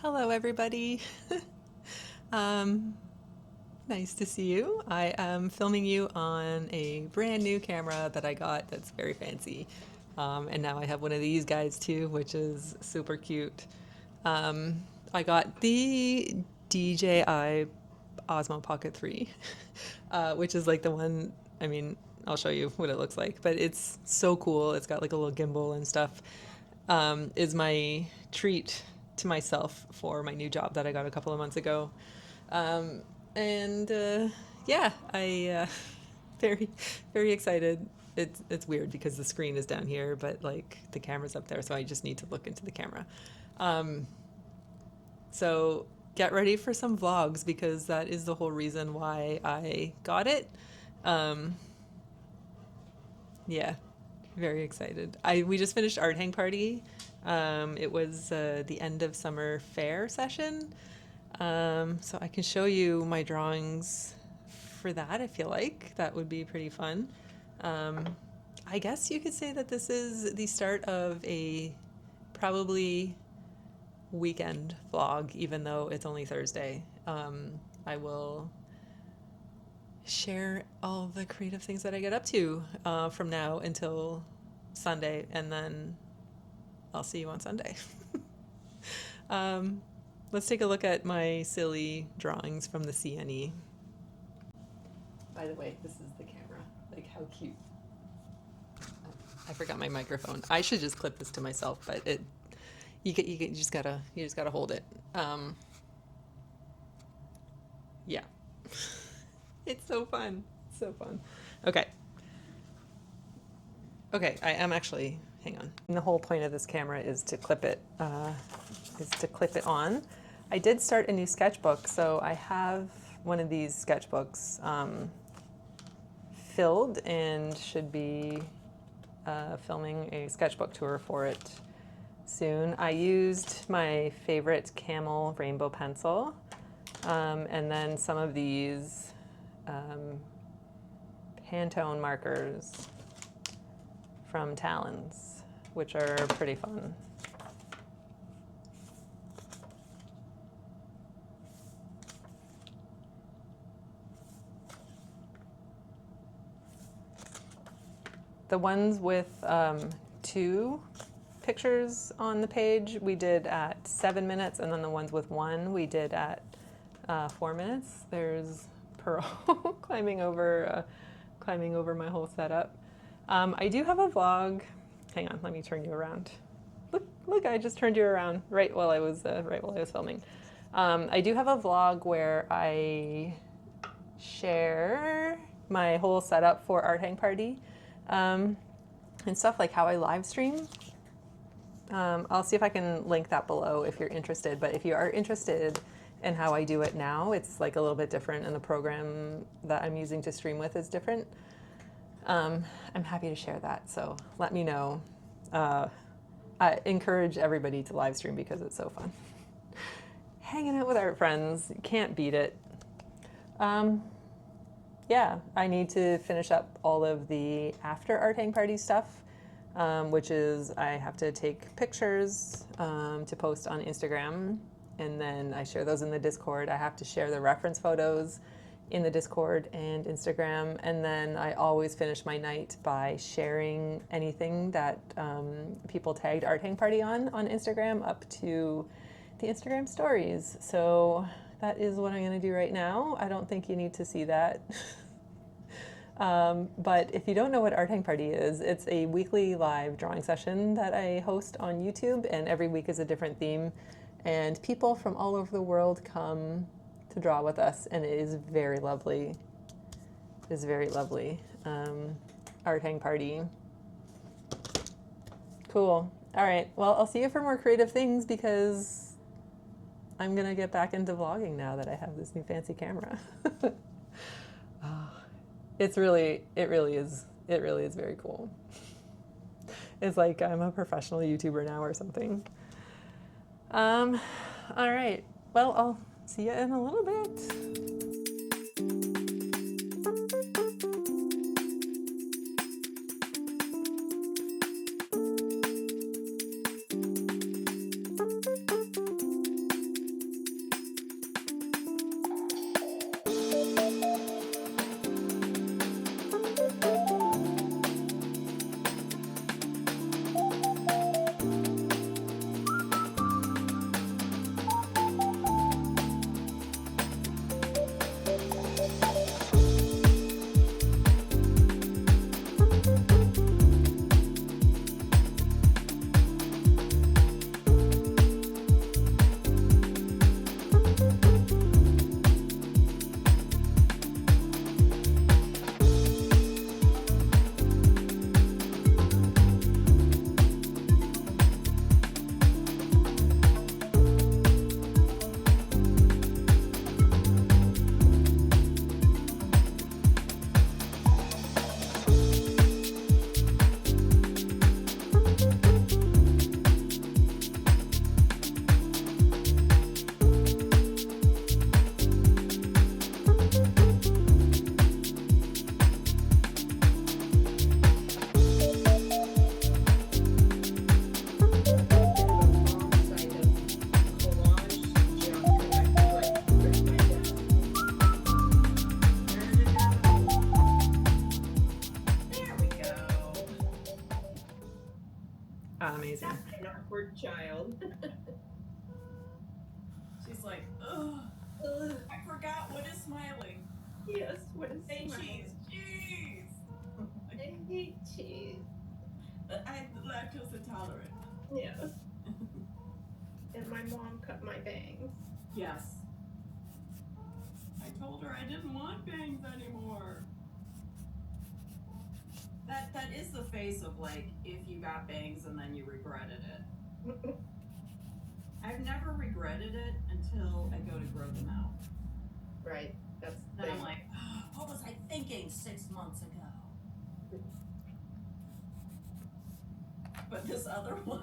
Hello, everybody. um, Nice to see you. I am filming you on a brand new camera that I got that's very fancy. And now I have one of these guys too, which is super cute. Um, I got the DJI Osmo Pocket 3, which is like the one, I mean, I'll show you what it looks like, but it's so cool. It's got like a little gimbal and stuff. Is my treat to myself for my new job that I got a couple of months ago. Um, and Yeah, I very very excited. It's weird because the screen is down here, but like the camera's up there, so I just need to look into the camera. Um, so get ready for some vlogs because that is the whole reason why I got it. Um, yeah, very excited. I We just finished art hang party. It was the end of summer fair session. So I can show you my drawings for that. I feel like that would be pretty fun. Um, I guess you could say that this is the start of a probably weekend vlog, even though it's only Thursday. I will share all the creative things that I get up to from now until Sunday, and then I'll see you on Sunday. um, let's take a look at my silly drawings from the CNE. By the way, this is the camera. Like, how cute. I forgot my microphone. I should just clip this to myself, but you just gotta hold it. Um, yeah, it's so fun. So fun. Okay. Okay, I am actually. Hang on. And the whole point of this camera is to clip it. Is to clip it on. I did start a new sketchbook, so I have one of these sketchbooks filled and should be filming a sketchbook tour for it soon. I used my favorite Camel rainbow pencil, and then some of these Pantone markers from Talons, which are pretty fun. The ones with two pictures on the page we did at 7 minutes, and then the ones with one we did at 4 minutes. There's Pearl climbing over my whole setup. I do have a vlog. Hang on, let me turn you around. Look! I just turned you around right while I was filming. I do have a vlog where I share my whole setup for Art Hang Party. And stuff like how I live stream. I'll see if I can link that below if you're interested. But if you are interested in how I do it now, it's like a little bit different, and the program that I'm using to stream with is different. I'm happy to share that, so let me know. I encourage everybody to live stream because it's so fun. Hanging out with art friends, you can't beat it. Yeah, I need to finish up all of the after art hang party stuff, which is I have to take pictures to post on Instagram, and then I share those in the Discord. I have to share the reference photos in the Discord and Instagram, and then I always finish my night by sharing anything that people tagged Art Hang Party on Instagram up to the Instagram stories. So that is what I'm going to do right now. I don't think you need to see that. But if you don't know what Art Hang Party is, it's a weekly live drawing session that I host on YouTube, and every week is a different theme. And people from all over the world come to draw with us, and it is very lovely. It is very lovely. Art Hang Party. Cool. All right. Well, I'll see you for more creative things because I'm going to get back into vlogging now that I have this new fancy camera. It really is very cool. It's like I'm a professional YouTuber now or something. All right. Well, I'll see you in a little bit. Amazing. An awkward child. She's like, ugh, Ugh, I forgot what is smiling. yes, what is Say smiling? cheese. I hate cheese. I'm lactose intolerant. Yes. And my mom cut my bangs. Yes. I told her I didn't want bangs anymore. That is the face of like if you got bangs and then you regretted it. I've never regretted it until I go to grow them out. Right. That's the Then thing. I'm like, oh, what was I thinking 6 months ago? But this other one,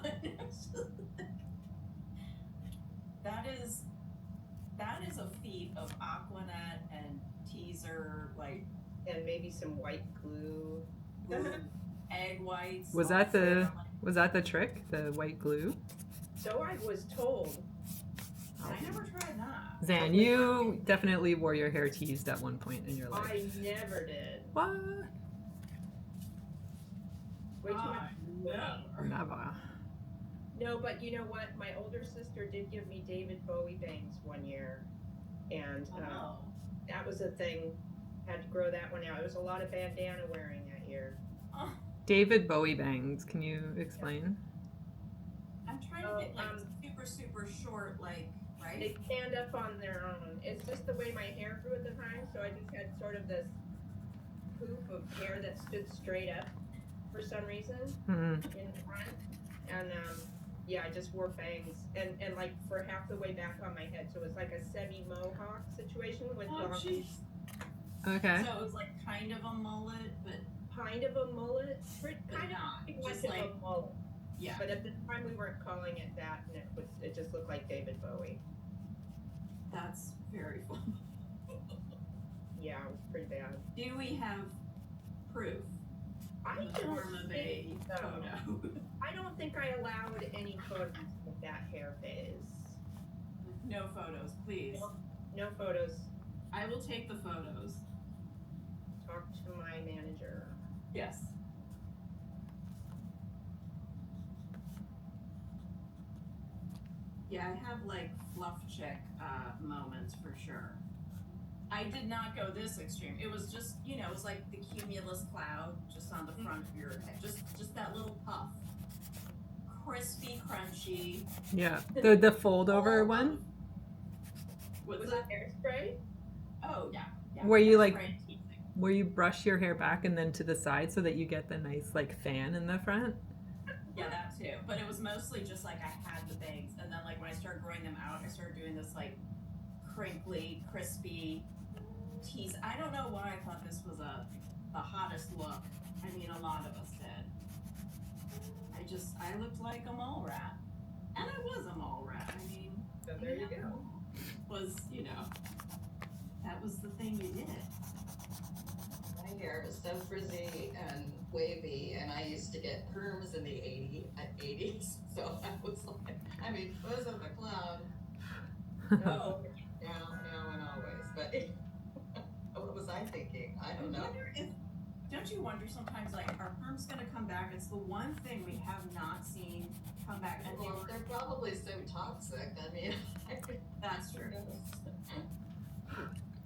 that is a feat of Aquanet and teaser, like And maybe some white glue. egg whites. Was that the trick? The white glue? So I was told. I never tried that. Zan, you definitely wore your hair teased at one point in your life. I never did. What? Which one? Never. Never. No, but you know what? My older sister did give me David Bowie bangs one year, and Oh. that was a thing. Had to grow that one out. It was a lot of bandana wearing that year. Oh, David Bowie bangs. Can you explain? I'm trying to get like super, super short, like, right? They stand up on their own. It's just the way my hair grew at the time, so I just had sort of this poof of hair that stood straight up for some reason Mm-hmm. in front. And yeah, I just wore bangs and like for half the way back on my head, so it's like a semi-mohawk situation with Oh, long, jeez. Okay. So it was like kind of a mullet, but kind of a mullet, But kind not, of just much like- of a mullet. yeah. But at the time we weren't calling it that, and it just looked like David Bowie. That's very fun. Yeah, it was pretty bad. Do we have proof I in the form don't of a think so. photo? I don't think I allowed any photos of that hair phase. No photos, please. No photos. I will take the photos. Talk to my manager. Yes. Yeah, I have like fluff chick moments for sure. I did not go this extreme. It was just, you know, it was like the cumulus cloud just on the front of your head. Just that little puff. Crispy, crunchy. Yeah. The fold over All one? of- What's Was that? it hairspray? Oh, yeah. Yeah. Where you, like- Hairspray and teasing. Where you brush your hair back and then to the side so that you get the nice like fan in the front? Yeah, that too. But it was mostly just like I had the bangs, and then like when I started growing them out, I started doing this like crinkly, crispy tease. I don't know why I thought this was the hottest look. I mean, a lot of us did. I looked like a mole rat, and I was a mole rat. I mean, So there you go. was that was the thing you did. My hair was so frizzy and wavy, and I used to get perms in the 80s. So I was like, I mean, those are the clown Oh, now and always. But what was I thinking? I don't know. Don't you wonder sometimes, like, are perms gonna come back? It's the one thing we have not seen come back. And Well, they're probably so toxic. I mean, that's true.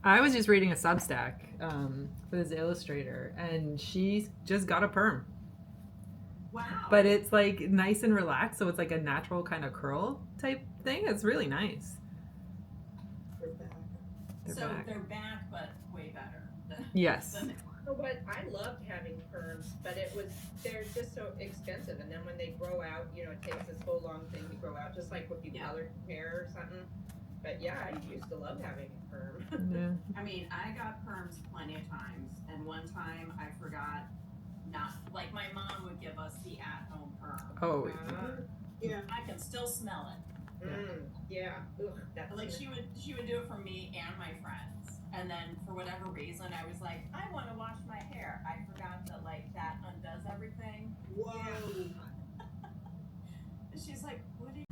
I was just reading a Substack for this illustrator, and she just got a perm. Wow. But it's like nice and relaxed, so it's like a natural kind of curl type thing. It's really nice. we're back. They're back. They're back, but way better. Yes. Than they were. So what I loved having perms, but they're just so expensive, and then when they grow out, you know, it takes this whole long thing to grow out, just like if you Yeah. colored hair or something. But yeah, I used to love having a perm. Yeah. I mean, I got perms plenty of times, and one time I forgot not, like, my mom would give us the at-home perm. Oh, Yeah. I can still smell it. Yeah. Ugh, that's Like, she would do it for me and my friends. And then for whatever reason, I was like, I want to wash my hair. I forgot that like that undoes everything. Whoa. And she's like, what did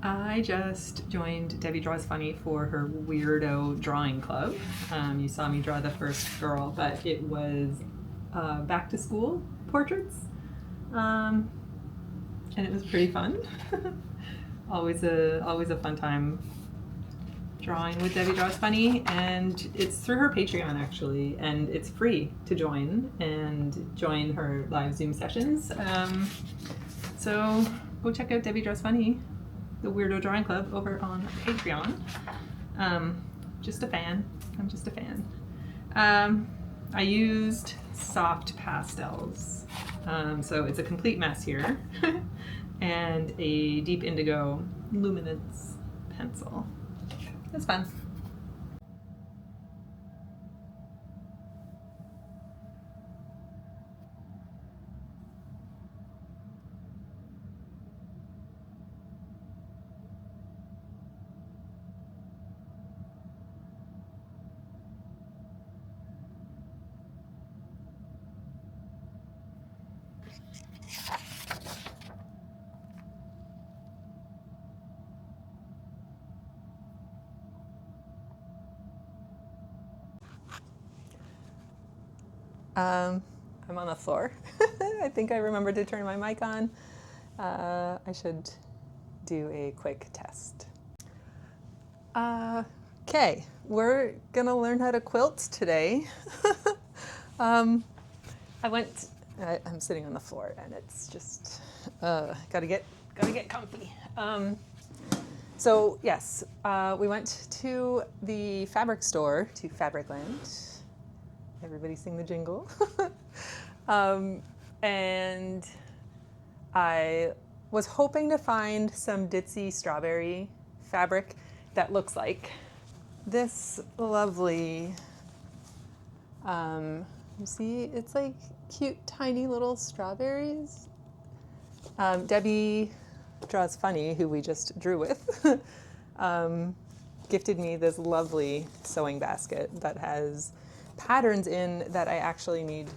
I just joined Debbie Draws Funny for her weirdo drawing club. You saw me draw the first girl, but it was back to school portraits. and it was pretty fun. always a fun time drawing with Debbie Draws Funny, and it's through her Patreon actually, and it's free to join her live Zoom sessions. So go check out Debbie Draws Funny, the Weirdo Drawing Club over on Patreon. Just a fan. I'm just a fan. I used soft pastels, so it's a complete mess here, and a deep indigo luminance pencil. It's fun. I'm on the floor. I think I remembered to turn my mic on. I should do a quick test. Okay, we're gonna learn how to quilt today. I'm sitting on the floor and it's just, gotta get comfy. So yes, we went to the fabric store, to Fabricland. Everybody sing the jingle. And I was hoping to find some ditzy strawberry fabric that looks like this lovely, you see, it's like cute, tiny little strawberries. Debbie Draws Funny, who we just drew with, gifted me this lovely sewing basket that has patterns in that I actually need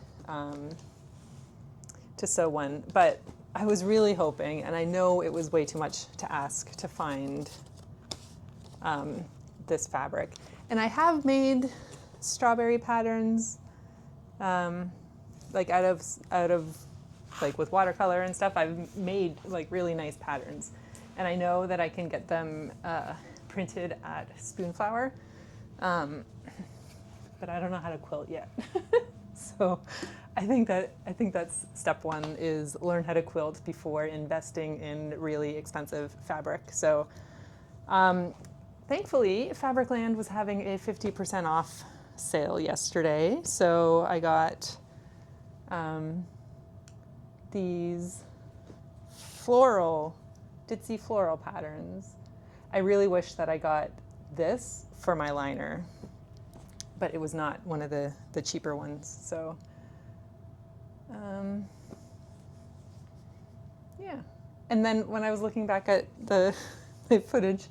to sew one. But I was really hoping, and I know it was way too much to ask to find this fabric. And I have made strawberry patterns, like out of like with watercolor and stuff. I've made like really nice patterns, and I know that I can get them printed at Spoonflower, but I don't know how to quilt yet. So I think that's step one, is learn how to quilt before investing in really expensive fabric. So thankfully, Fabricland was having a 50% off sale yesterday. So I got these ditzy floral patterns. I really wish that I got this for my liner, but it was not one of the cheaper ones. So yeah. And then when I was looking back at the footage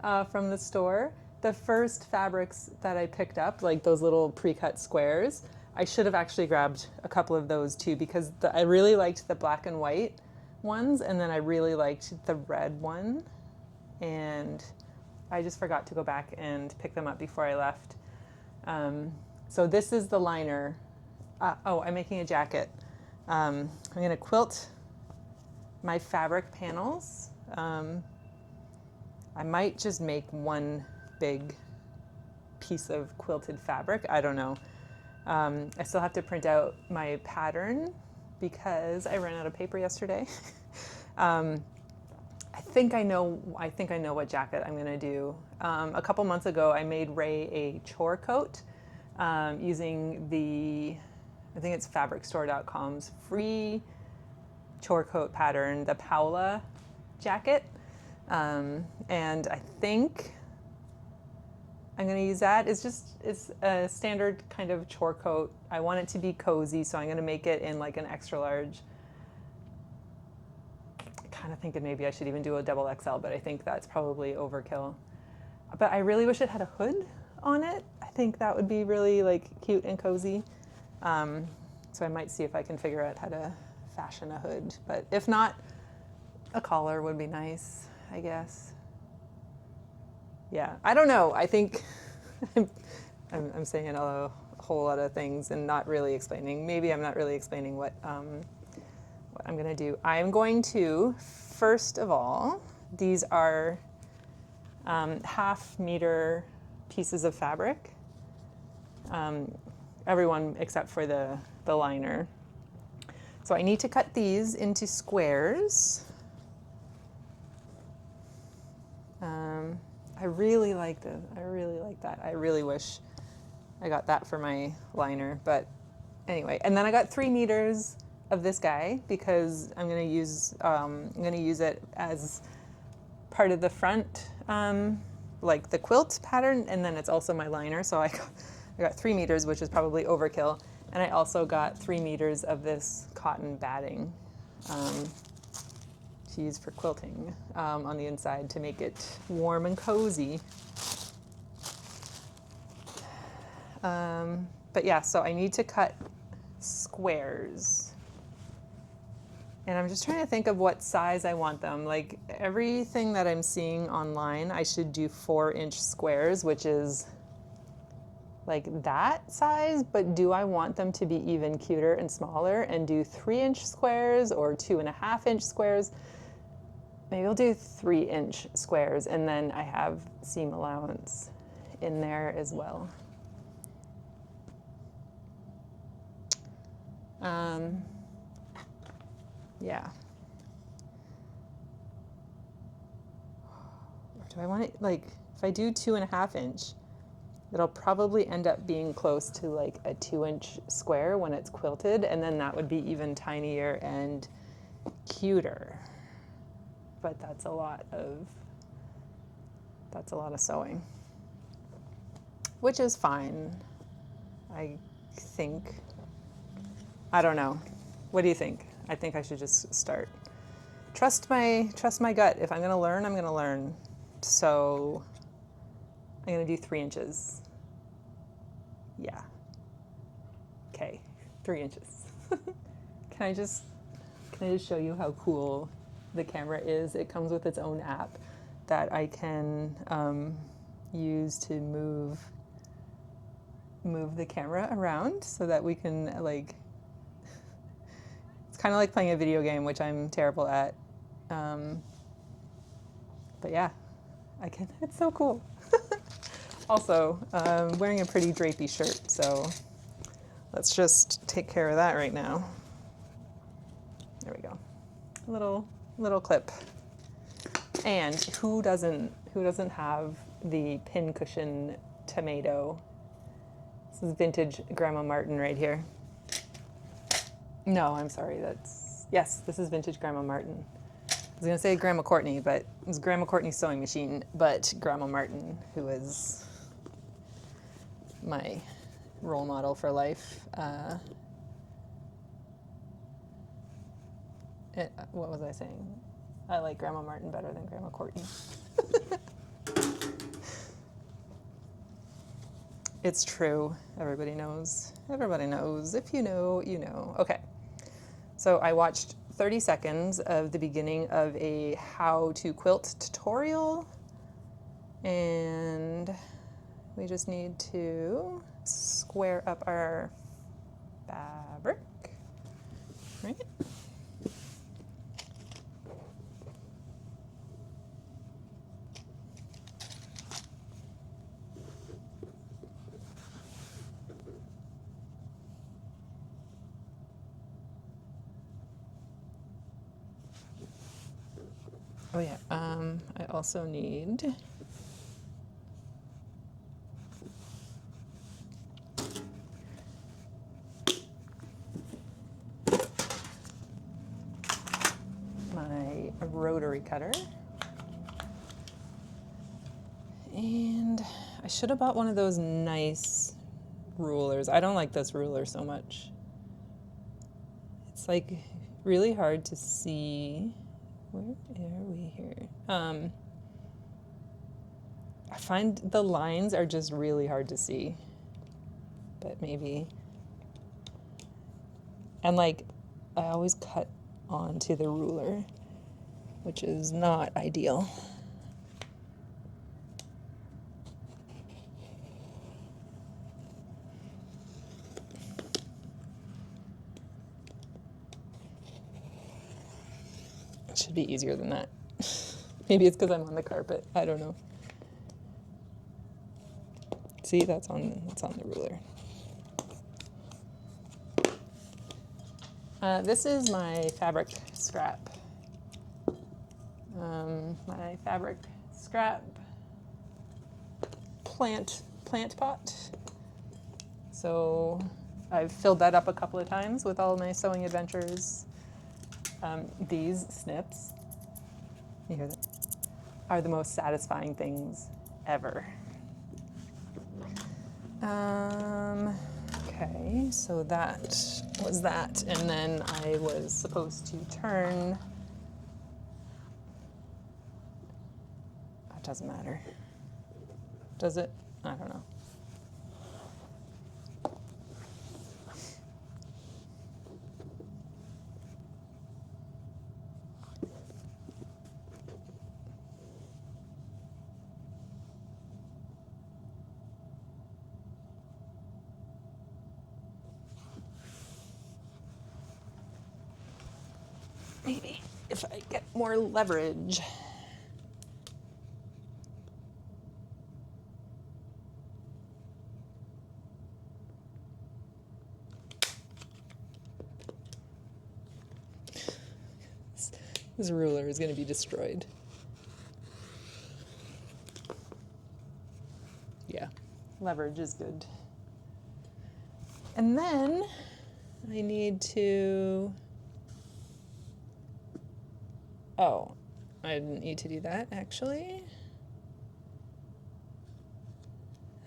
from the store, the first fabrics that I picked up, like those little pre-cut squares, I should have actually grabbed a couple of those too, because I really liked the black and white ones, and then I really liked the red one, and I just forgot to go back and pick them up before I left. So this is the liner. I'm making a jacket. I'm going to quilt my fabric panels. I might just make one big piece of quilted fabric. I don't know. I still have to print out my pattern because I ran out of paper yesterday. I think I know what jacket I'm going to do. A couple months ago, I made Ray a chore coat using I think it's fabricstore.com's free chore coat pattern, the Paola jacket. And I think I'm going to use that. It's a standard kind of chore coat. I want it to be cozy, so I'm going to make it in like an extra large. Kind of thinking maybe I should even do a double XL, but I think that's probably overkill. But I really wish it had a hood on it. I think that would be really like cute and cozy. So I might see if I can figure out how to fashion a hood. But if not, a collar would be nice, I guess. Yeah, I don't know. I think I'm saying a whole lot of things and not really explaining. Maybe I'm not really explaining what what I'm gonna do. I'm going to, first of all, these are 1/2 meter pieces of fabric. Everyone except for the liner. So I need to cut these into squares. I really like this. I really like that. I really wish I got that for my liner, but anyway. And then I got 3 meters of this guy because I'm gonna use it as part of the front, like the quilt pattern, and then it's also my liner. So I got 3 meters, which is probably overkill, and I also got 3 meters of this cotton batting to use for quilting on the inside to make it warm and cozy. But yeah, so I need to cut squares. And I'm just trying to think of what size I want them. Like everything that I'm seeing online, I should do 4-inch squares, which is like that size, but do I want them to be even cuter and smaller and do 3-inch squares or 2.5-inch squares? Maybe I'll do 3-inch squares, and then I have seam allowance in there as well. Yeah. Or do I want it, like, if I do 2.5-inch, it'll probably end up being close to like a 2-inch square when it's quilted, and then that would be even tinier and cuter. But that's a lot of sewing, which is fine, I think. I don't know. What do you think? I think I should just start. Trust my gut. If I'm gonna learn, I'm gonna learn. So I'm gonna do 3 inches. Yeah. Okay, 3 inches. Can I just show you how cool the camera is? It comes with its own app that I can use to move the camera around so that we can like. It's kind of like playing a video game, which I'm terrible at. But yeah, I can. It's so cool. Also, wearing a pretty drapey shirt, so let's just take care of that right now. There we go. A little clip. And who doesn't have the pincushion tomato? This is vintage Grandma Martin right here. No, I'm sorry. Yes, this is vintage Grandma Martin. I was gonna say Grandma Courtney, but it was Grandma Courtney's sewing machine, but Grandma Martin, who is my role model for life. What was I saying? I like Grandma Martin better than Grandma Courtney. It's true. Everybody knows. Everybody knows. If you know, you know. Okay. So I watched 30 seconds of the beginning of a how to quilt tutorial, and we just need to square up our fabric, right? Oh yeah, I also need my rotary cutter. And I should have bought one of those nice rulers. I don't like this ruler so much. It's like really hard to see. Where are we here? I find the lines are just really hard to see. But maybe. And like, I always cut onto the ruler, which is not ideal. It should be easier than that. Maybe it's because I'm on the carpet. I don't know. See, that's on the ruler. This is my fabric scrap. My fabric scrap plant pot. So I've filled that up a couple of times with all my sewing adventures. These snips, you hear that, are the most satisfying things ever. Okay, so that was that, and then I was supposed to turn. It doesn't matter. Does it? I don't know. Maybe if I get more leverage. This ruler is going to be destroyed. Yeah, leverage is good. And then I need to... Oh, I didn't need to do that, actually.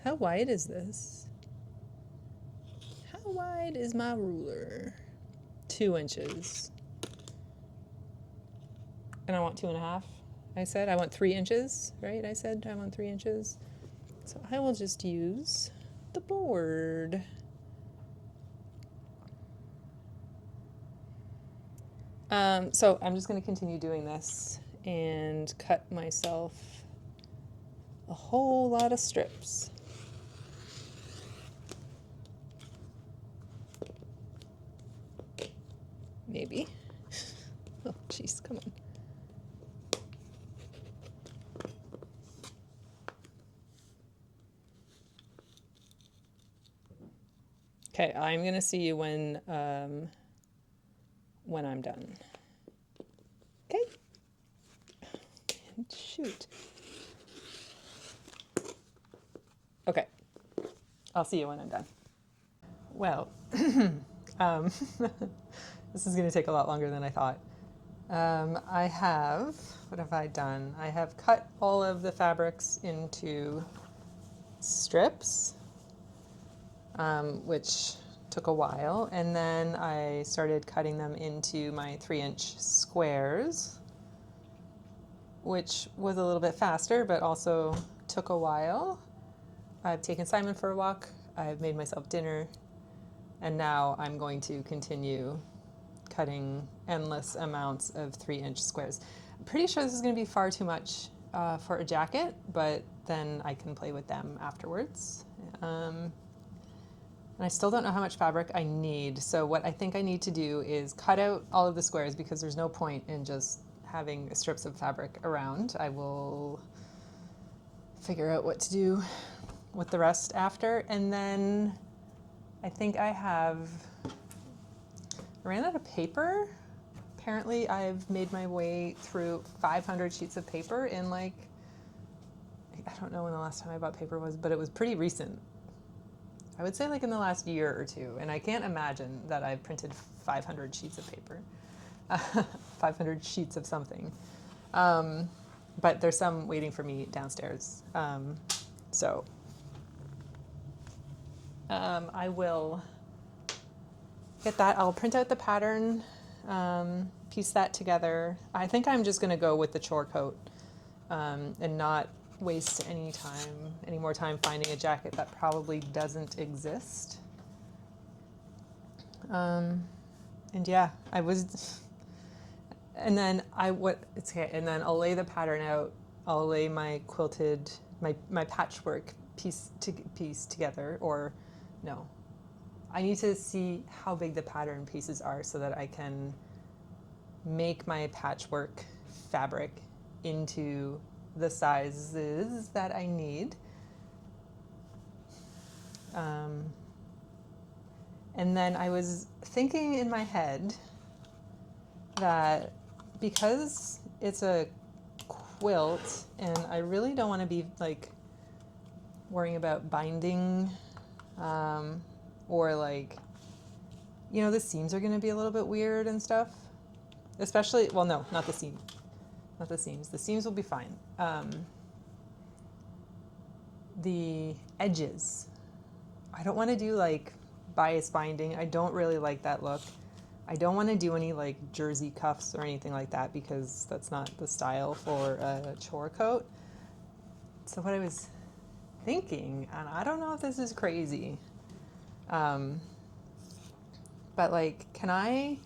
How wide is this? How wide is my ruler? 2 inches. And I want 2.5. I said I want 3 inches, right? I said I want 3 inches. So I will just use the board. So I'm just going to continue doing this and cut myself a whole lot of strips. Maybe. Oh, jeez, come on. Okay, I'm gonna see you when I'm done. Okay. Shoot. Okay. I'll see you when I'm done. Well, this is gonna take a lot longer than I thought. What have I done? I have cut all of the fabrics into strips, which took a while, and then I started cutting them into my 3-inch squares, which was a little bit faster, but also took a while. I've taken Simon for a walk, I've made myself dinner, and now I'm going to continue cutting endless amounts of 3-inch squares. I'm pretty sure this is going to be far too much for a jacket, but then I can play with them afterwards. And I still don't know how much fabric I need, so what I think I need to do is cut out all of the squares because there's no point in just having strips of fabric around. I will figure out what to do with the rest after, and then I think I ran out of paper. Apparently I've made my way through 500 sheets of paper in I don't know when the last time I bought paper was, but it was pretty recent. I would say in the last year or two, and I can't imagine that I've printed 500 sheets of paper. 500 sheets of something. But there's some waiting for me downstairs. I will get that. I'll print out the pattern, piece that together. I think I'm just gonna go with the chore coat and not waste any more time finding a jacket that probably doesn't exist. And yeah, and then and then I'll lay the pattern out. I'll lay my quilted, my patchwork piece together, or no. I need to see how big the pattern pieces are so that I can make my patchwork fabric into the sizes that I need. And then I was thinking in my head that because it's a quilt and I really don't want to be like worrying about binding, or like, you know, the seams are going to be a little bit weird and stuff. Especially, well, no, not the seam. Not the seams. The seams will be fine. The edges. I don't want to do like bias binding. I don't really like that look. I don't want to do any like jersey cuffs or anything like that because that's not the style for a chore coat. So what I was thinking, and I don't know if this is crazy, but like, can I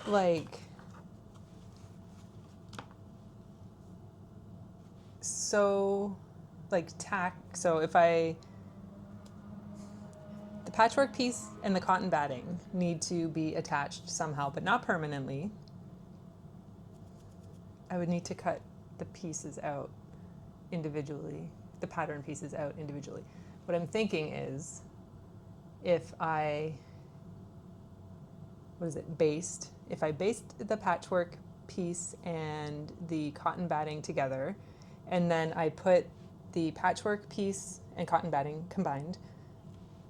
like sew, like tack, so if the patchwork piece and the cotton batting need to be attached somehow, but not permanently, I would need to cut the pieces out individually, the pattern pieces out individually. What I'm thinking is if I based the patchwork piece and the cotton batting together, and then I put the patchwork piece and cotton batting combined,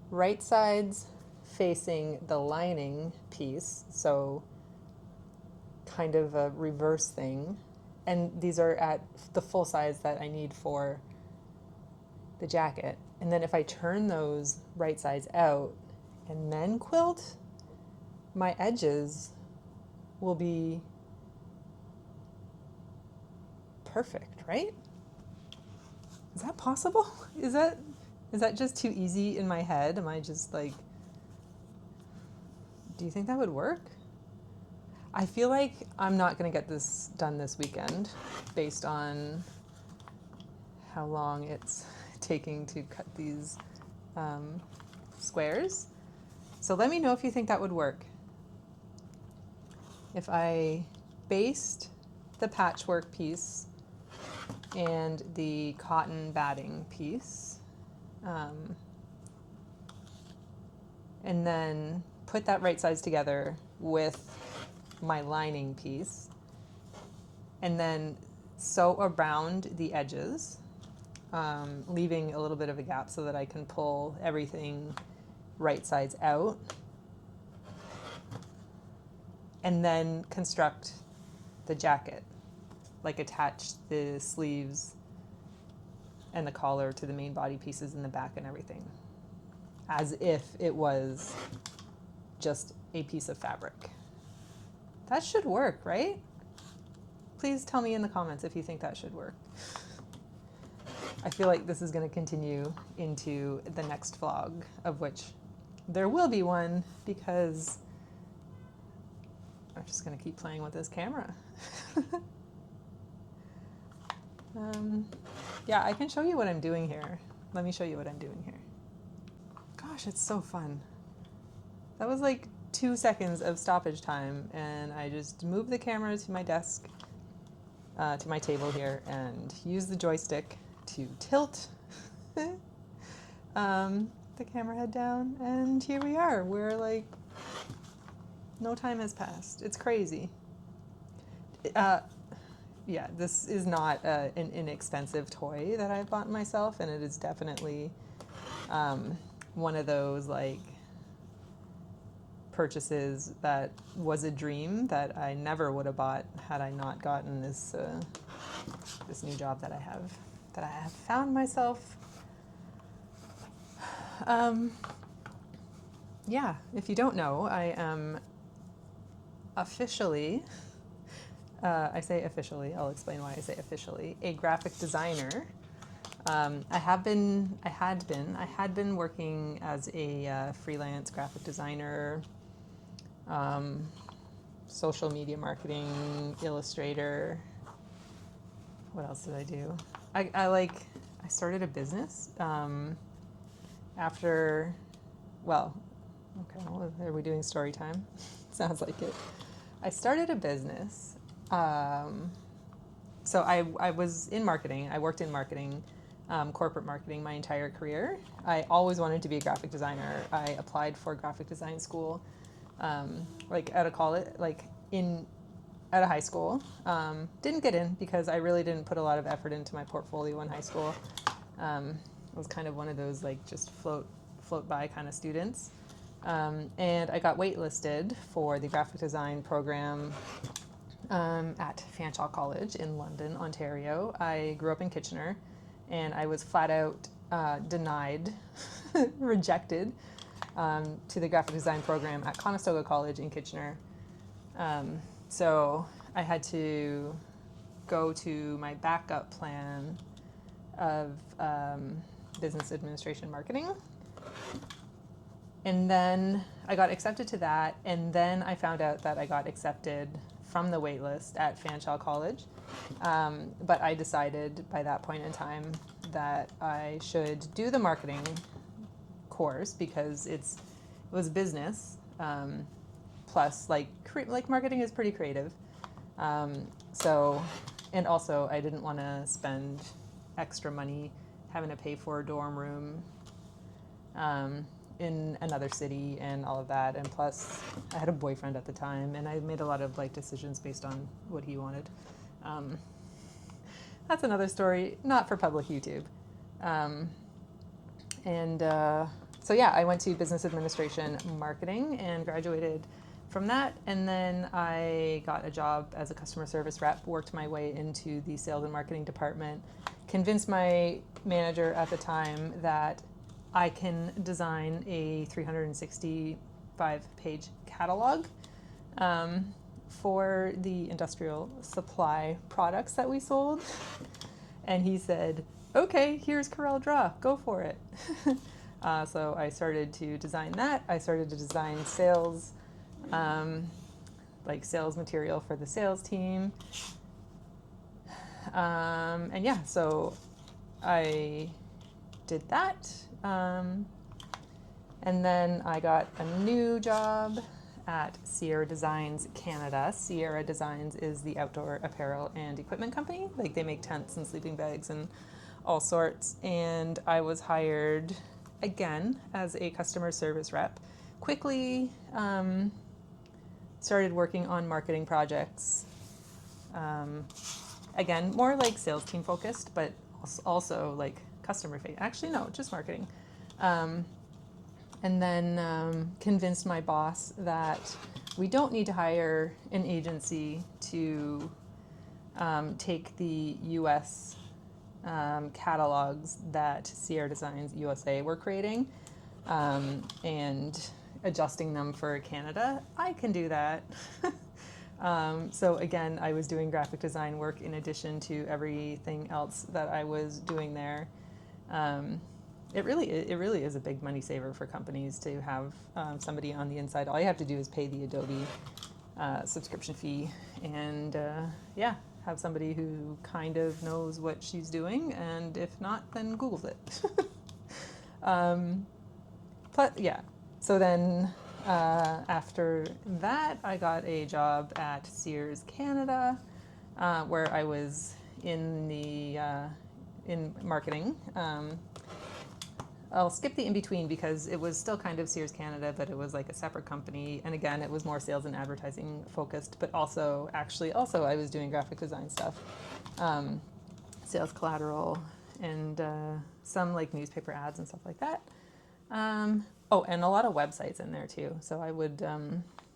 right sides facing the lining piece, so kind of a reverse thing. And these are at the full size that I need for the jacket. And then if I turn those right sides out and then quilt, my edges will be perfect, right? Is that possible? Is that just too easy in my head? Am I just like, do you think that would work? I feel like I'm not going to get this done this weekend based on how long it's taking to cut these squares. So let me know if you think that would work. If I based the patchwork piece and the cotton batting piece, and then put that right size together with my lining piece, and then sew around the edges, leaving a little bit of a gap so that I can pull everything right sides out, and then construct the jacket, like attach the sleeves and the collar to the main body pieces in the back and everything, as if it was just a piece of fabric. That should work, right? Please tell me in the comments if you think that should work. I feel like this is going to continue into the next vlog, of which there will be one, because I'm just going to keep playing with this camera. Yeah, I can show you what I'm doing here. Let me show you what I'm doing here. Gosh, it's so fun. That was like 2 seconds of stoppage time, and I just moved the camera to my desk, to my table here, and used the joystick to tilt the camera head down, and here we are. We're like, no time has passed. It's crazy. Yeah, this is not an inexpensive toy that I've bought myself, and it is definitely one of those like purchases that was a dream that I never would have bought had I not gotten this this new job that I have found myself. Yeah, if you don't know, I am officially, I say officially, I'll explain why I say officially, a graphic designer. I had been working as a freelance graphic designer, social media marketing, illustrator. What else did I do? I started a business after, well, Okay, well, are we doing story time? Sounds like it. I started a business. So I was in marketing. I worked in marketing, corporate marketing my entire career. I always wanted to be a graphic designer. I applied for graphic design school, like at a college, like in at a high school. Didn't get in because I really didn't put a lot of effort into my portfolio in high school. I was kind of one of those like just float by kind of students. And I got waitlisted for the graphic design program at Fanshawe College in London, Ontario. I grew up in Kitchener, and I was flat out denied, rejected to the graphic design program at Conestoga College in Kitchener. So I had to go to my backup plan of business administration marketing. And then I got accepted to that, and then I found out that I got accepted from the waitlist at Fanshawe College. But I decided by that point in time that I should do the marketing course because it was business. Plus, like marketing is pretty creative. So, and also I didn't want to spend extra money having to pay for a dorm room in another city and all of that. And plus, I had a boyfriend at the time, and I made a lot of like decisions based on what he wanted. That's another story, not for public YouTube. So yeah, I went to business administration marketing and graduated from that. And then I got a job as a customer service rep, worked my way into the sales and marketing department, convinced my manager at the time that I can design a 365-page catalog for the industrial supply products that we sold. And he said, okay, here's CorelDRAW, go for it. So I started to design that. I started to design sales, like sales material for the sales team. And yeah, so I did that. And then I got a new job at Sierra Designs Canada. Sierra Designs is the outdoor apparel and equipment company. Like they make tents and sleeping bags and all sorts. And I was hired again as a customer service rep. Quickly started working on marketing projects. Again, more like sales team focused, but also like customer face. Actually, no, just marketing. And then convinced my boss that we don't need to hire an agency to take the U.S. Catalogs that Sierra Designs USA were creating and adjusting them for Canada. I can do that. So again, I was doing graphic design work in addition to everything else that I was doing there. It really is a big money saver for companies to have somebody on the inside. All you have to do is pay the Adobe subscription fee and yeah, have somebody who kind of knows what she's doing, and if not, then Googles it. But yeah, so then after that, I got a job at Sears Canada, where I was in the in marketing. I'll skip the in-between because it was still kind of Sears Canada, but it was like a separate company. And again, it was more sales and advertising focused, but also I was doing graphic design stuff, sales collateral, and some like newspaper ads and stuff like that. Oh, and a lot of websites in there too. So I would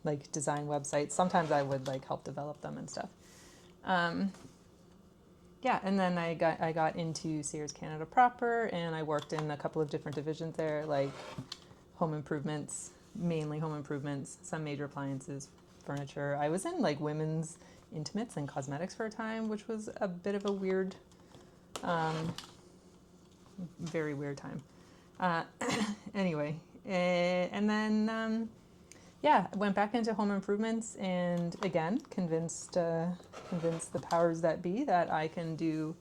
like design websites. Sometimes I would like help develop them and stuff. Yeah, and then I got into Sears Canada proper, and I worked in a couple of different divisions there, like home improvements, mainly home improvements, some major appliances, furniture. I was in like women's intimates and cosmetics for a time, which was a bit of a weird, very weird time. Anyway, and then yeah, I went back into home improvements and again convinced the powers that be that I can do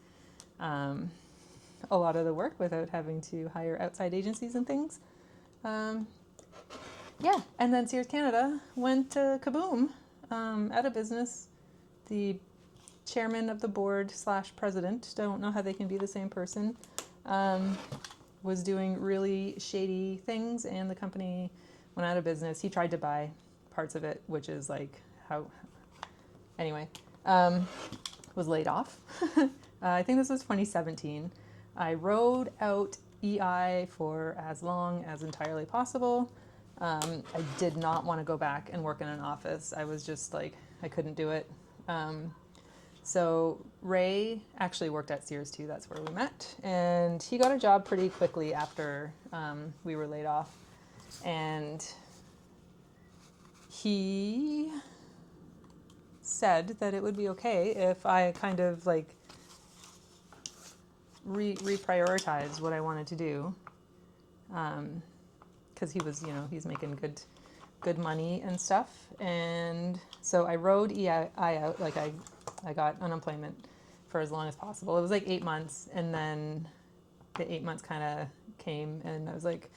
a lot of the work without having to hire outside agencies and things. yeah, and then Sears Canada went kaboom, out of business. The chairman of the board slash president, don't know how they can be the same person, was doing really shady things, and the company went out of business. He tried to buy parts of it, which is like how, anyway, was laid off. I think this was 2017. I rode out EI for as long as entirely possible. I did not want to go back and work in an office. I was just like, I couldn't do it. So Ray actually worked at Sears too. That's where we met. And he got a job pretty quickly after we were laid off. And he said that it would be okay if I kind of like reprioritized what I wanted to do. Because he was, he's making good money and stuff. And so I rode EI out, like I got unemployment for as long as possible. It was like 8 months, and then the 8 months kind of came, and I was like,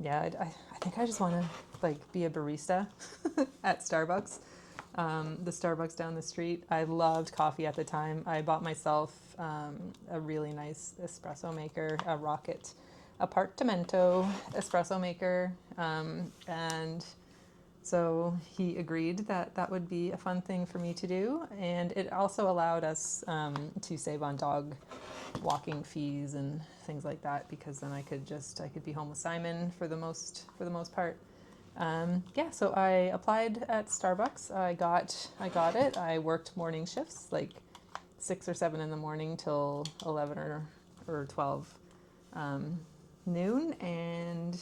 yeah, I think I just want to like be a barista at Starbucks, the Starbucks down the street. I loved coffee at the time. I bought myself a really nice espresso maker, a Rocket Apartamento espresso maker, and so he agreed that that would be a fun thing for me to do, and it also allowed us to save on dog walking fees and things like that, because then I could be home with Simon for the most part. Yeah, so I applied at Starbucks. I got it. I worked morning shifts, like 6 or 7 in the morning till 11 or 12 noon, and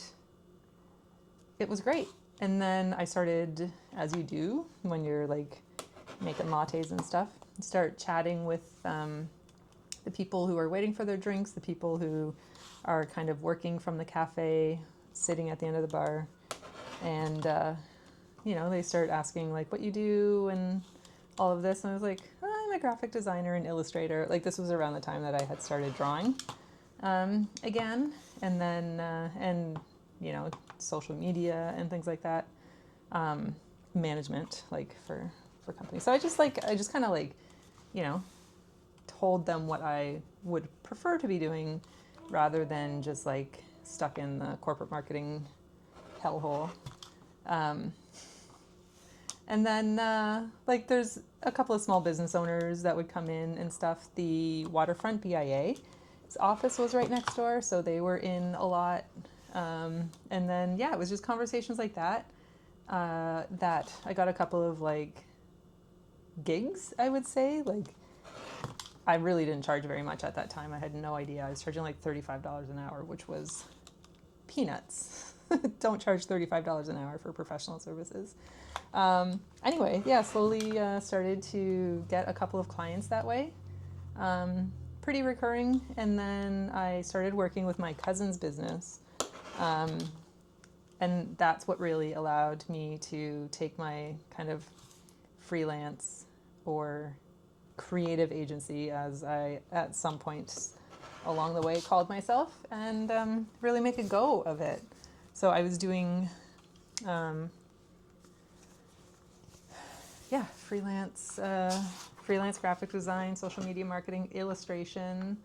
it was great. And then I started, as you do when you're like making lattes and stuff, start chatting with the people who are waiting for their drinks, the people who are kind of working from the cafe, sitting at the end of the bar. And, they start asking like what you do and all of this. And I was like, I'm a graphic designer and illustrator. Like this was around the time that I had started drawing again. And then, social media and things like that, management, like for companies. So I just kind of like, told them what I would prefer to be doing rather than just like stuck in the corporate marketing hellhole. And then there's a couple of small business owners that would come in and stuff. The Waterfront BIA's office was right next door, so they were in a lot. And then, it was just conversations like that, that I got a couple of like gigs, I would say. Like I really didn't charge very much at that time. I had no idea. I was charging like $35 an hour, which was peanuts. Don't charge $35 an hour for professional services. Anyway, slowly started to get a couple of clients that way. Pretty recurring. And then I started working with my cousin's business. And that's what really allowed me to take my kind of freelance or creative agency, as I at some point along the way called myself, and really make a go of it. So I was doing freelance graphic design, social media marketing, illustration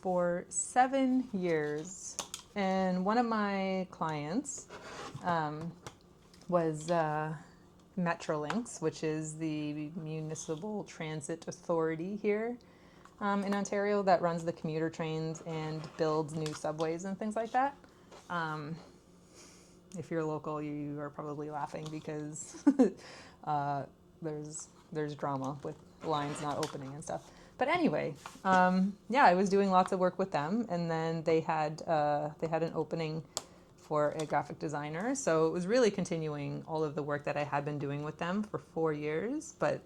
for 7 years. And one of my clients was Metrolinx, which is the municipal transit authority here in Ontario that runs the commuter trains and builds new subways and things like that. If you're local, you are probably laughing because there's drama with lines not opening and stuff. But anyway, I was doing lots of work with them, and then they had an opening for a graphic designer. So it was really continuing all of the work that I had been doing with them for 4 years, but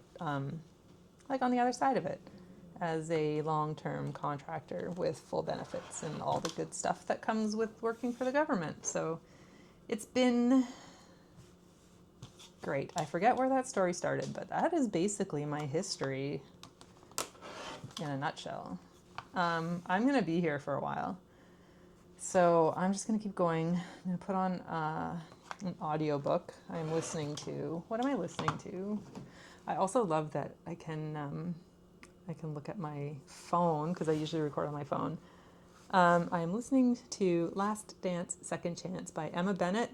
like on the other side of it, as a long-term contractor with full benefits and all the good stuff that comes with working for the government. So it's been great. I forget where that story started, but that is basically my history in a nutshell. I'm going to be here for a while. So I'm just going to keep going. I'm going to put on an audiobook. I'm listening to. What am I listening to? I also love that I can look at my phone because I usually record on my phone. I am listening to Last Dance, Second Chance by Emma Bennett.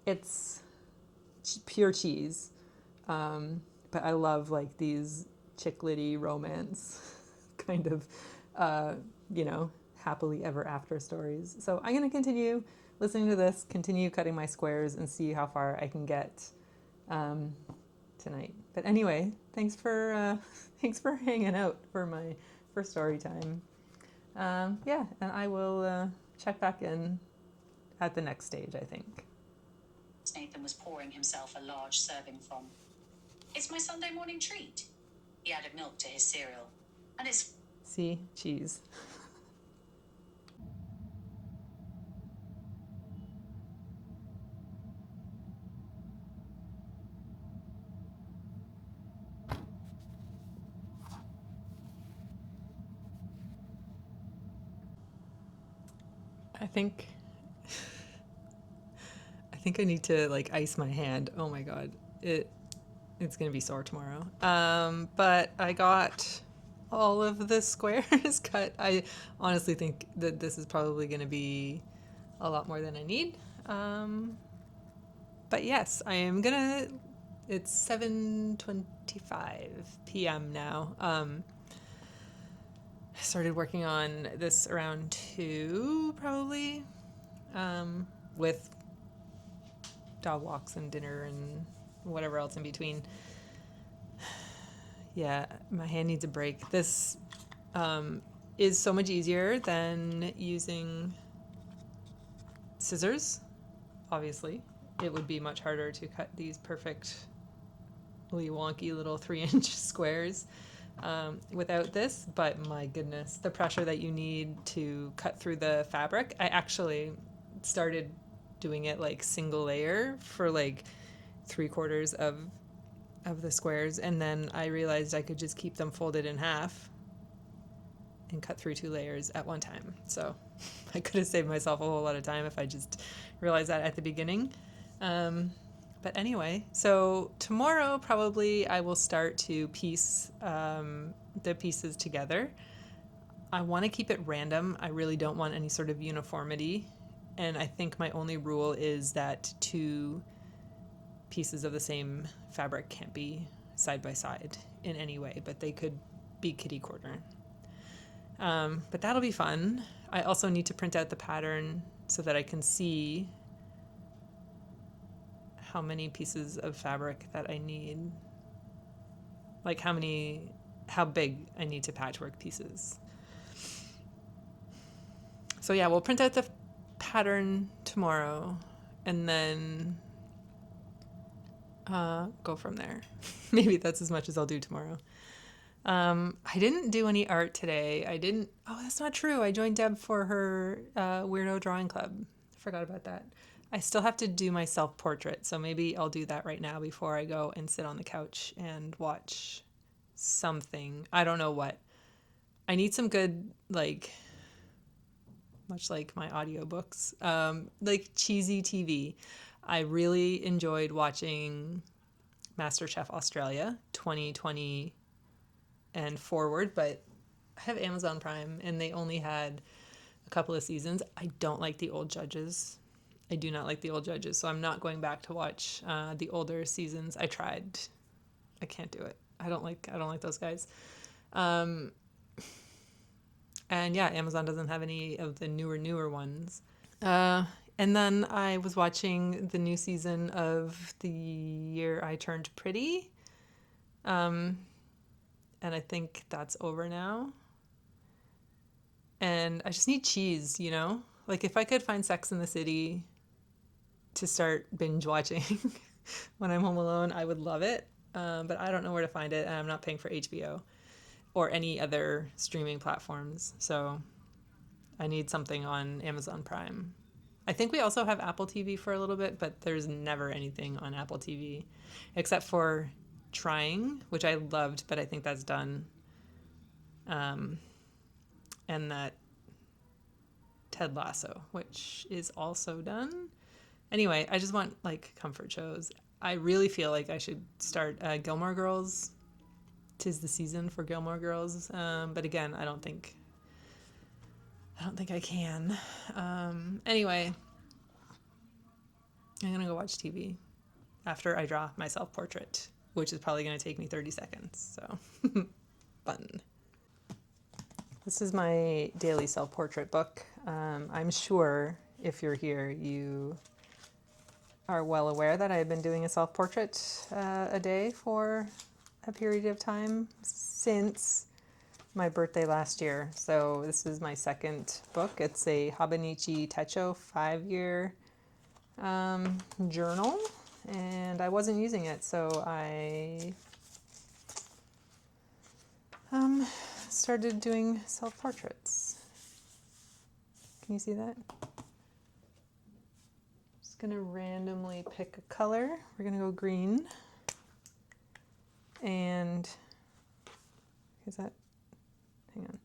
It's pure cheese, but I love like these chick-litty romance kind of, happily ever after stories. So I'm going to continue listening to this, continue cutting my squares, and see how far I can get tonight. But anyway, thanks for hanging out for my first story time. And I will check back in at the next stage, I think. Nathan was pouring himself a large serving from. It's my Sunday morning treat. He added milk to his cereal. And it's... See? Cheese. I think I need to like ice my hand. Oh my god. It's gonna be sore tomorrow. But I got all of the squares cut. I honestly think that this is probably gonna be a lot more than I need. But yes, I am gonna. It's 7:25 p.m. now. I started working on this around 2 probably, with dog walks and dinner and whatever else in between. Yeah, my hand needs a break. This is so much easier than using scissors, obviously. It would be much harder to cut these perfectly wonky little 3-inch squares without this, but my goodness, the pressure that you need to cut through the fabric. I actually started doing it like single layer for like 3/4 of the squares, and then I realized I could just keep them folded in half and cut through 2 layers at one time. So I could have saved myself a whole lot of time if I just realized that at the beginning. But anyway, so tomorrow probably I will start to piece the pieces together. I want to keep it random. I really don't want any sort of uniformity. And I think my only rule is that 2 pieces of the same fabric can't be side by side in any way, but they could be kitty corner. But that'll be fun. I also need to print out the pattern so that I can see how many pieces of fabric that I need. Like how big I need to patchwork pieces. So yeah, we'll print out the pattern tomorrow and then go from there. Maybe that's as much as I'll do tomorrow. I didn't do any art today. Oh, that's not true. I joined Deb for her weirdo drawing club. I forgot about that. I still have to do my self-portrait, so maybe I'll do that right now before I go and sit on the couch and watch something. I don't know what. I need some good, like, much like my audiobooks, like cheesy TV. I really enjoyed watching MasterChef Australia 2020 and forward, but I have Amazon Prime and they only had a couple of seasons. I don't like the old judges. I do not like the old judges, so I'm not going back to watch the older seasons. I tried. I can't do it. I don't like those guys. And yeah, Amazon doesn't have any of the newer ones. And then I was watching the new season of The Year I Turned Pretty. And I think that's over now. And I just need cheese, you know? Like if I could find Sex in the City to start binge watching when I'm home alone, I would love it. But I don't know where to find it, and I'm not paying for HBO or any other streaming platforms. So I need something on Amazon Prime. I think we also have Apple TV for a little bit, but there's never anything on Apple TV except for Trying, which I loved, but I think that's done. And that Ted Lasso, which is also done. Anyway, I just want like comfort shows. I really feel like I should start Gilmore Girls. 'Tis the season for Gilmore Girls, but again, I don't think I can. Anyway, I'm gonna go watch TV after I draw my self portrait, which is probably gonna take me 30 seconds. So fun. This is my daily self portrait book. I'm sure if you're here, you are well aware that I've been doing a self portrait a day for a period of time since my birthday last year. So this is my second book. It's a Habanichi Techo 5-year journal, and I wasn't using it, so I started doing self portraits. Can you see that? Just gonna randomly pick a color. We're gonna go green. And is that, hang on.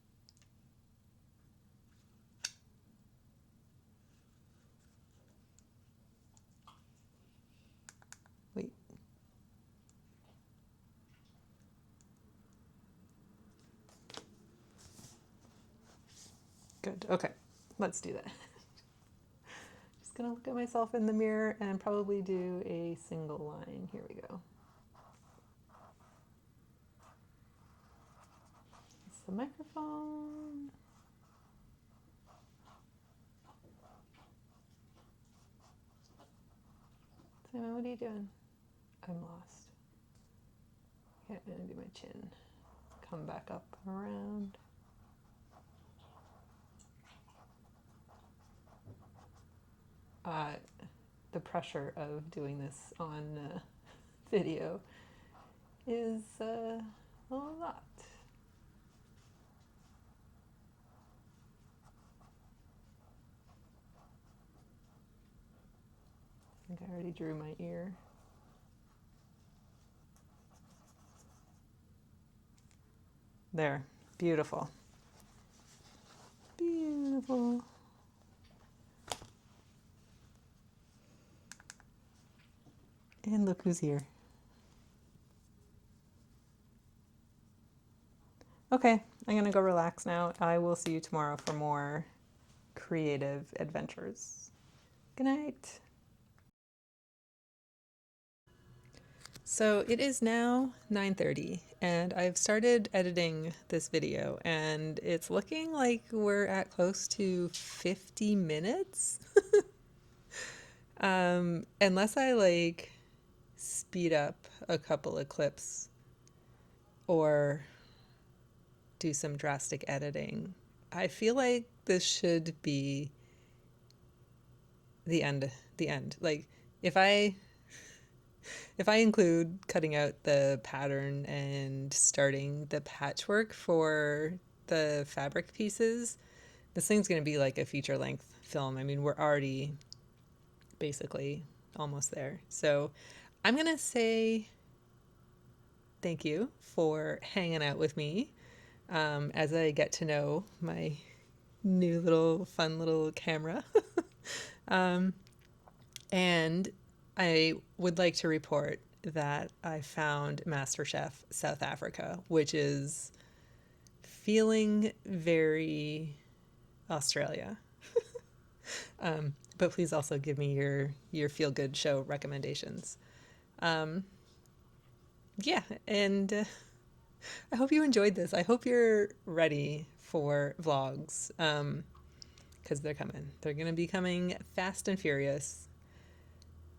Wait. Good, okay, let's do that. Just gonna look at myself in the mirror and probably do a single line. Here we go. It's the microphone. Simon, what are you doing? I'm lost. Okay, I'm gonna do my chin. Come back up around. The pressure of doing this on video is a lot. I think I already drew my ear. There, beautiful. Beautiful. And look who's here. Okay, I'm gonna go relax now. I will see you tomorrow for more creative adventures. Good night. So it is now 9:30 and I've started editing this video and it's looking like we're at close to 50 minutes. Unless I like speed up a couple of clips or do some drastic editing, I feel like this should be the end. Like if I include cutting out the pattern and starting the patchwork for the fabric pieces, this thing's going to be like a feature length film. I mean, we're already basically almost there. So I'm going to say thank you for hanging out with me as I get to know my new little fun little camera. And I would like to report that I found MasterChef South Africa, which is feeling very Australia. But please also give me your feel good show recommendations. Yeah, and I hope you enjoyed this. I hope you're ready for vlogs because they're coming. They're going to be coming fast and furious.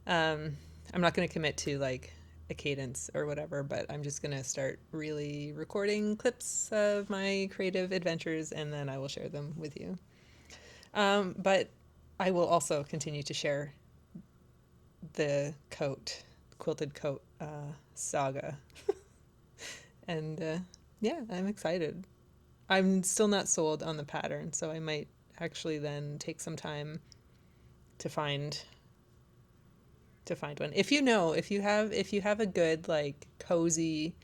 I'm not going to commit to like a cadence or whatever, but I'm just going to start really recording clips of my creative adventures and then I will share them with you. But I will also continue to share the quilted coat saga. And yeah, I'm excited. I'm still not sold on the pattern, so I might actually then take some time to find one. If you have a good like cozy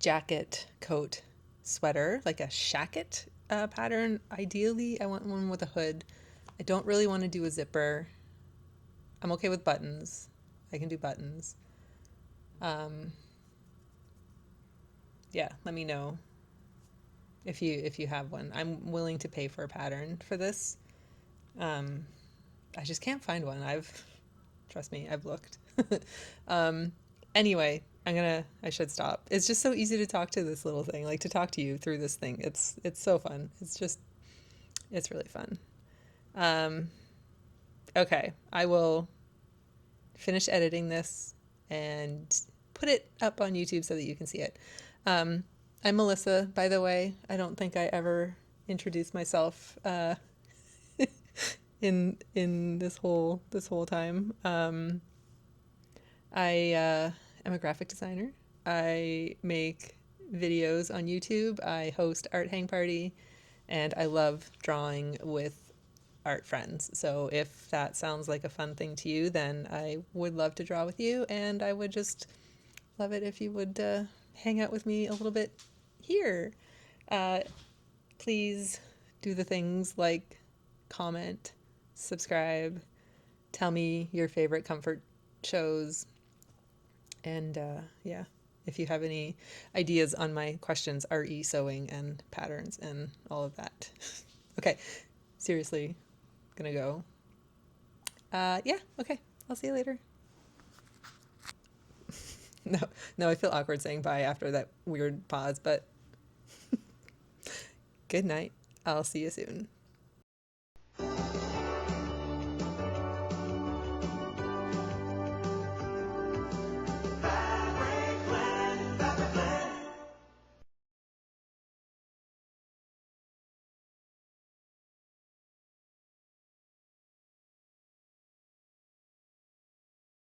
jacket, coat, sweater, like a shacket pattern, ideally I want one with a hood I don't really want to do a zipper. I'm okay with buttons. I can do buttons. Um, yeah, let me know if you have one. I'm willing to pay for a pattern for this. Um, I just can't find one. Trust me, I've looked. um, anyway, I should stop. It's just so easy to talk to this little thing, like to talk to you through this thing. It's so fun. It's really fun. Um, okay, I will finish editing this and put it up on YouTube so that you can see it. I'm Melissa, by the way. I don't think I ever introduced myself in this whole time. I am a graphic designer. I make videos on YouTube. I host Art Hang Party, and I love drawing with art friends. So if that sounds like a fun thing to you, then I would love to draw with you, and I would just love it if you would hang out with me a little bit here. Uh, please do the things like comment, subscribe, tell me your favorite comfort shows, and yeah, if you have any ideas on my questions, RE sewing and patterns and all of that. Okay, seriously, gonna go. Yeah, okay, I'll see you later. No, no, I feel awkward saying bye after that weird pause, but good night. I'll see you soon.